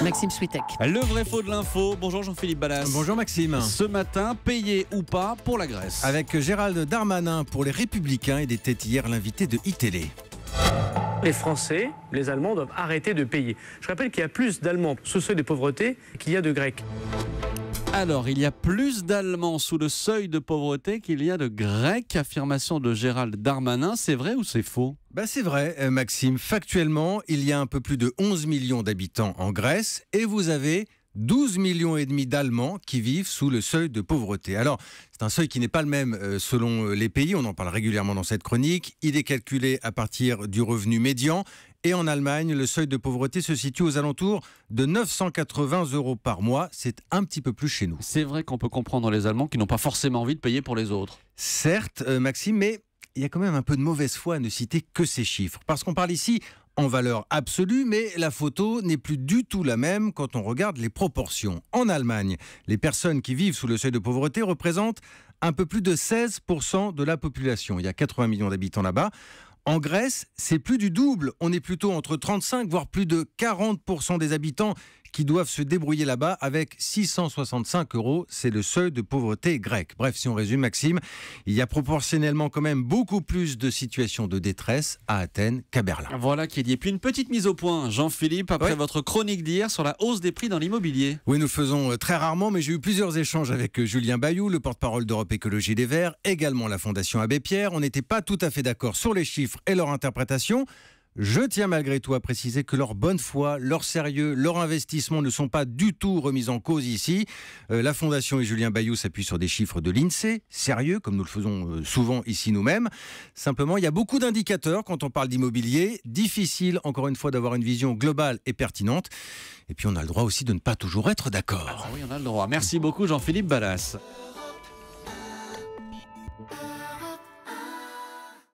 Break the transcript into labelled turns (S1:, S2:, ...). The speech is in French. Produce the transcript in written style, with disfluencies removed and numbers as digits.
S1: Maxime Switek.
S2: Le vrai faux de l'info. Bonjour Jean-Philippe Ballas.
S3: Bonjour Maxime.
S2: Ce matin, payé ou pas pour la Grèce.
S3: Avec Gérald Darmanin pour les Républicains, il était hier l'invité de iTélé.
S4: Les Français, les Allemands doivent arrêter de payer. Je rappelle qu'il y a plus d'Allemands sous le seuil de pauvreté qu'il y a de Grecs.
S2: Alors, il y a plus d'Allemands sous le seuil de pauvreté qu'il y a de Grecs. Affirmation de Gérald Darmanin. C'est vrai ou c'est faux ?
S3: C'est vrai Maxime. Factuellement, il y a un peu plus de 11 millions d'habitants en Grèce et vous avez 12 millions et demi d'Allemands qui vivent sous le seuil de pauvreté. Alors, c'est un seuil qui n'est pas le même selon les pays. On en parle régulièrement dans cette chronique. Il est calculé à partir du revenu médian. Et en Allemagne, le seuil de pauvreté se situe aux alentours de 980 € par mois. C'est un petit peu plus chez nous.
S2: C'est vrai qu'on peut comprendre les Allemands qui n'ont pas forcément envie de payer pour les autres.
S3: Certes, Maxime, mais il y a quand même un peu de mauvaise foi à ne citer que ces chiffres. Parce qu'on parle ici en valeur absolue, mais la photo n'est plus du tout la même quand on regarde les proportions. En Allemagne, les personnes qui vivent sous le seuil de pauvreté représentent un peu plus de 16% de la population. Il y a 80 millions d'habitants là-bas. En Grèce, c'est plus du double. On est plutôt entre 35 voire plus de 40% des habitants qui doivent se débrouiller là-bas avec 665 €. C'est le seuil de pauvreté grec. Bref, si on résume, Maxime, il y a proportionnellement quand même beaucoup plus de situations de détresse à Athènes qu'à Berlin.
S2: Voilà qui est dit. Et puis une petite mise au point, Jean-Philippe, après votre chronique d'hier sur la hausse des prix dans l'immobilier.
S3: Oui, nous le faisons très rarement, mais j'ai eu plusieurs échanges avec Julien Bayou, le porte-parole d'Europe Écologie Les Verts, également la Fondation Abbé Pierre. On n'était pas tout à fait d'accord sur les chiffres et leur interprétation. Je tiens malgré tout à préciser que leur bonne foi, leur sérieux, leur investissement ne sont pas du tout remis en cause ici. La Fondation et Julien Bayou s'appuient sur des chiffres de l'INSEE, sérieux, comme nous le faisons souvent ici nous-mêmes. Simplement, il y a beaucoup d'indicateurs quand on parle d'immobilier. Difficile, encore une fois, d'avoir une vision globale et pertinente. Et puis, on a le droit aussi de ne pas toujours être d'accord.
S2: Oui, on a le droit. Merci beaucoup Jean-Philippe Ballas.